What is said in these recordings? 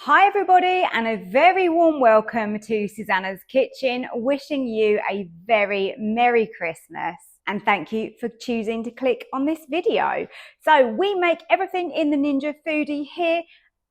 Hi everybody, and a very warm welcome to Susannah's Kitchen, wishing you a very Merry Christmas. And thank you for choosing to click on this video. So we make everything in the Ninja Foodi here,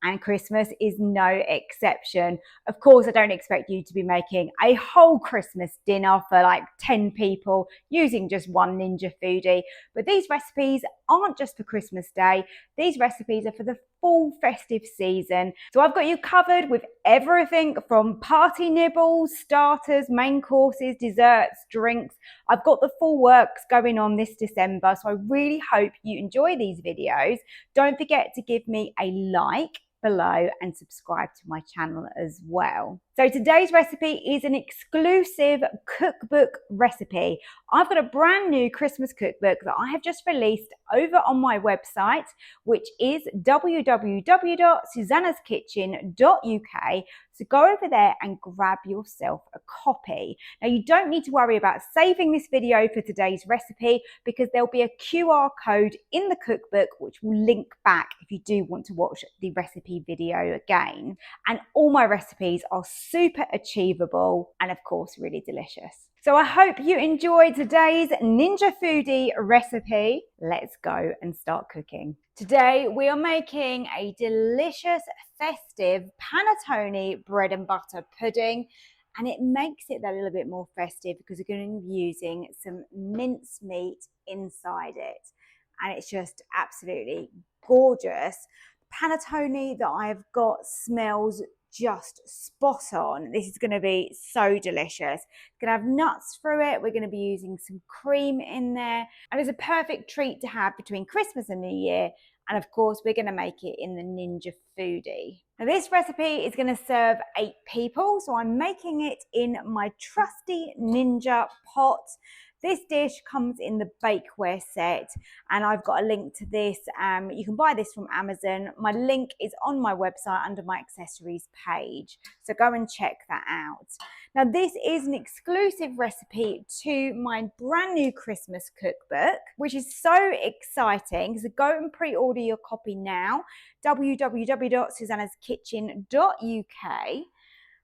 and Christmas is no exception. Of course, I don't expect you to be making a whole Christmas dinner for like 10 people using just one Ninja Foodi, but these recipes aren't just for Christmas Day. These recipes are for the full festive season. So I've got you covered with everything from party nibbles, starters, main courses, desserts, drinks. I've got the full works going on this December, so I really hope you enjoy these videos. Don't forget to give me a like below and subscribe to my channel as well. So today's recipe is an exclusive cookbook recipe. I've got a brand new Christmas cookbook that I have just released over on my website, which is www.susannahskitchen.uk. So go over there and grab yourself a copy. Now you don't need to worry about saving this video for today's recipe because there'll be a QR code in the cookbook which will link back if you do want to watch the recipe video again. And all my recipes are super achievable and of course really delicious. So I hope you enjoyed today's Ninja Foodi recipe. Let's go and start cooking. Today we are making a delicious festive panettone bread and butter pudding, and it makes it a little bit more festive because we're going to be using some mincemeat inside it, and it's just absolutely gorgeous. Panettone that I've got smells just spot on. This is going to be so delicious. It's going to have nuts through it. We're going to be using some cream in there, and it's a perfect treat to have between Christmas and New Year. And of course, we're going to make it in the Ninja Foodi. Now this recipe is going to serve 8 people, so I'm making it in my trusty Ninja pot. This dish comes in the bakeware set, and I've got a link to this. You can buy this from Amazon. My link is on my website under my accessories page, so go and check that out. Now this is an exclusive recipe to my brand new Christmas cookbook, which is so exciting. So go and pre-order your copy now, www.susannahskitchen.uk.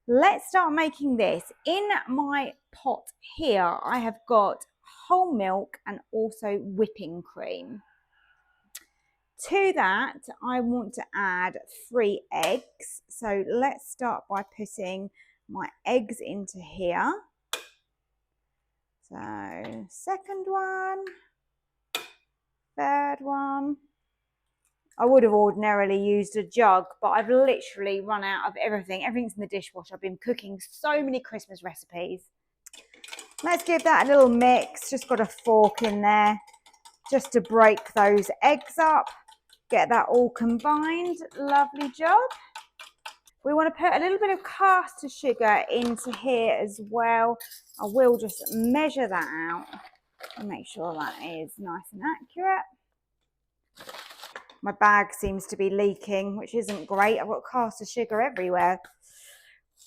Let's start making this. In my pot here, I have got whole milk and also whipping cream. To that, I want to add 3 eggs. So let's start by putting my eggs into here. So second one, third one. I would have ordinarily used a jug, but I've literally run out of everything. Everything's in the dishwasher. I've been cooking so many Christmas recipes. Let's give that a little mix. Just got a fork in there just to break those eggs up. Get that all combined. Lovely job. We want to put a little bit of caster sugar into here as well. I will just measure that out and make sure that is nice and accurate. My bag seems to be leaking, which isn't great. I've got caster sugar everywhere.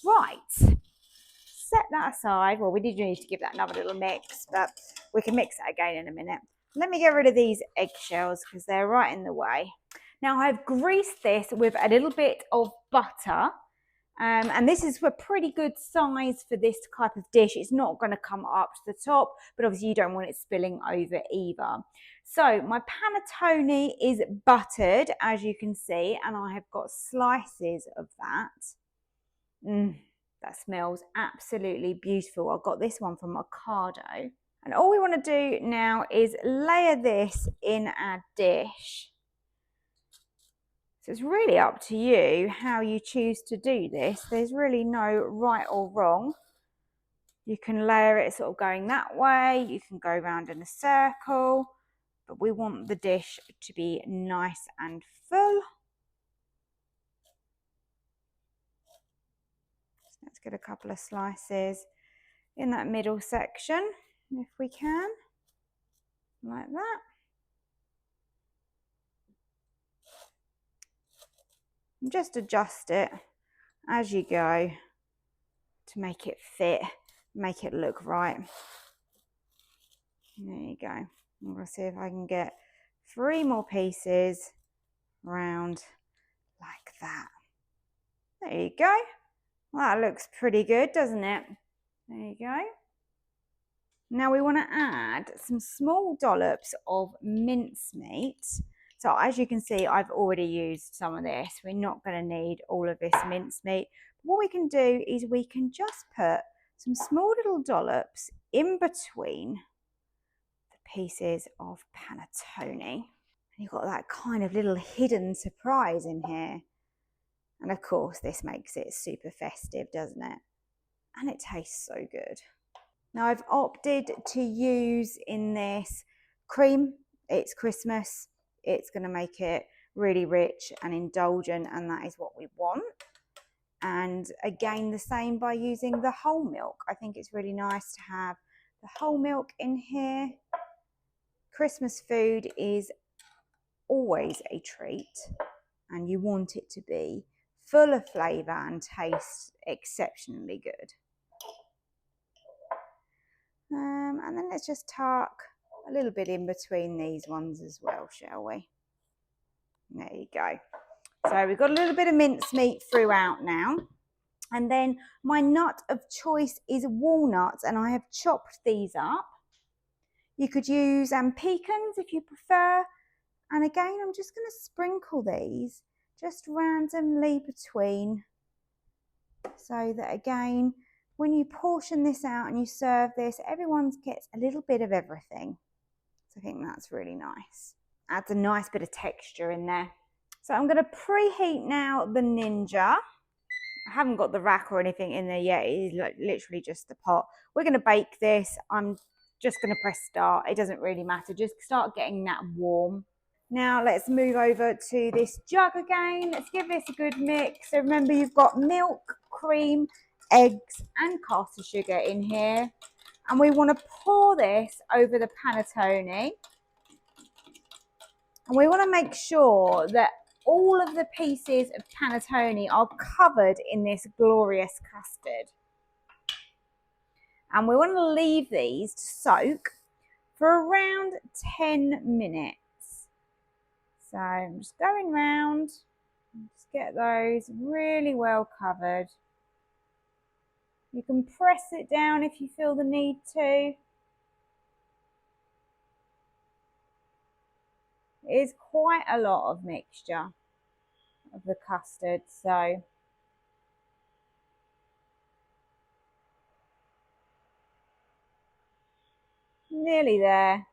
Right, set that aside. Well, we did need to give that another little mix, but we can mix that again in a minute. Let me get rid of these eggshells because they're right in the way. Now I've greased this with a little bit of butter. And this is a pretty good size for this type of dish. It's not going to come up to the top, but obviously you don't want it spilling over either. So my panettone is buttered, as you can see, and I have got slices of that. That smells absolutely beautiful. I got this one from Ocado. And all we want to do now is layer this in our dish. So it's really up to you how you choose to do this. There's really no right or wrong. You can layer it sort of going that way. You can go around in a circle. But we want the dish to be nice and full. So let's get a couple of slices in that middle section, if we can, like that. And just adjust it as you go to make it fit, make it look right. There you go. I'm going to see if I can get 3 more pieces round like that. There you go. That looks pretty good, doesn't it? There you go. Now we want to add some small dollops of mincemeat. So as you can see, I've already used some of this. We're not going to need all of this mincemeat. What we can do is we can just put some small little dollops in between the pieces of panettone. And you've got that kind of little hidden surprise in here. And of course, this makes it super festive, doesn't it? And it tastes so good. Now I've opted to use in this cream. It's Christmas. It's going to make it really rich and indulgent, and that is what we want. And again, the same by using the whole milk. I think it's really nice to have the whole milk in here. Christmas food is always a treat, and you want it to be full of flavour and taste exceptionally good. And then let's just tuck a little bit in between these ones as well, shall we? There you go. So we've got a little bit of mincemeat throughout now. And then my nut of choice is walnuts, and I have chopped these up. You could use pecans if you prefer. And again, I'm just going to sprinkle these just randomly between, so that again, when you portion this out and you serve this, everyone gets a little bit of everything. So I think that's really nice. Adds a nice bit of texture in there. So I'm going to preheat now the Ninja. I haven't got the rack or anything in there yet. It is literally just the pot. We're going to bake this. I'm just going to press start. It doesn't really matter. Just start getting that warm. Now let's move over to this jug again. Let's give this a good mix. So remember, you've got milk, cream, eggs and caster sugar in here. And we want to pour this over the panettone. And we want to make sure that all of the pieces of panettone are covered in this glorious custard. And we want to leave these to soak for around 10 minutes. So I'm just going round, just get those really well covered. You can press it down if you feel the need to. It is quite a lot of mixture of the custard, so nearly there.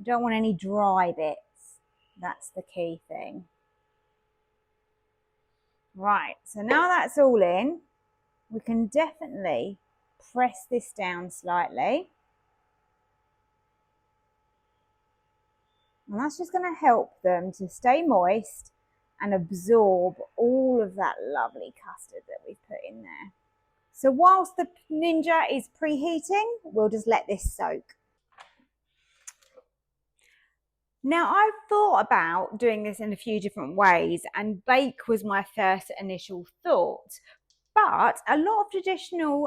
You don't want any dry bits. That's the key thing. Right, so now that's all in, we can definitely press this down slightly. And that's just going to help them to stay moist and absorb all of that lovely custard that we've put in there. So whilst the Ninja is preheating, we'll just let this soak. Now I've thought about doing this in a few different ways, and bake was my first initial thought. But a lot of traditional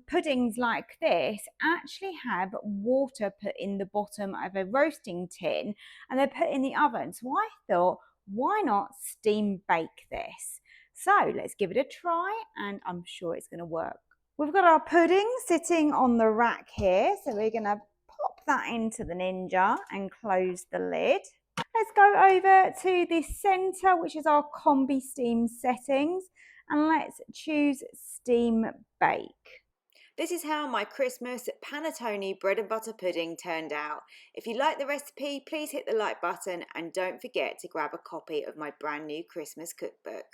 puddings like this actually have water put in the bottom of a roasting tin and they're put in the oven. So I thought, why not steam bake this? So let's give it a try, and I'm sure it's going to work. We've got our pudding sitting on the rack here, so we're going to pop that into the Ninja and close the lid. Let's go over to the centre, which is our combi steam settings, and let's choose steam bake. This is how my Christmas panettone bread and butter pudding turned out. If you like the recipe, please hit the like button and don't forget to grab a copy of my brand new Christmas cookbook.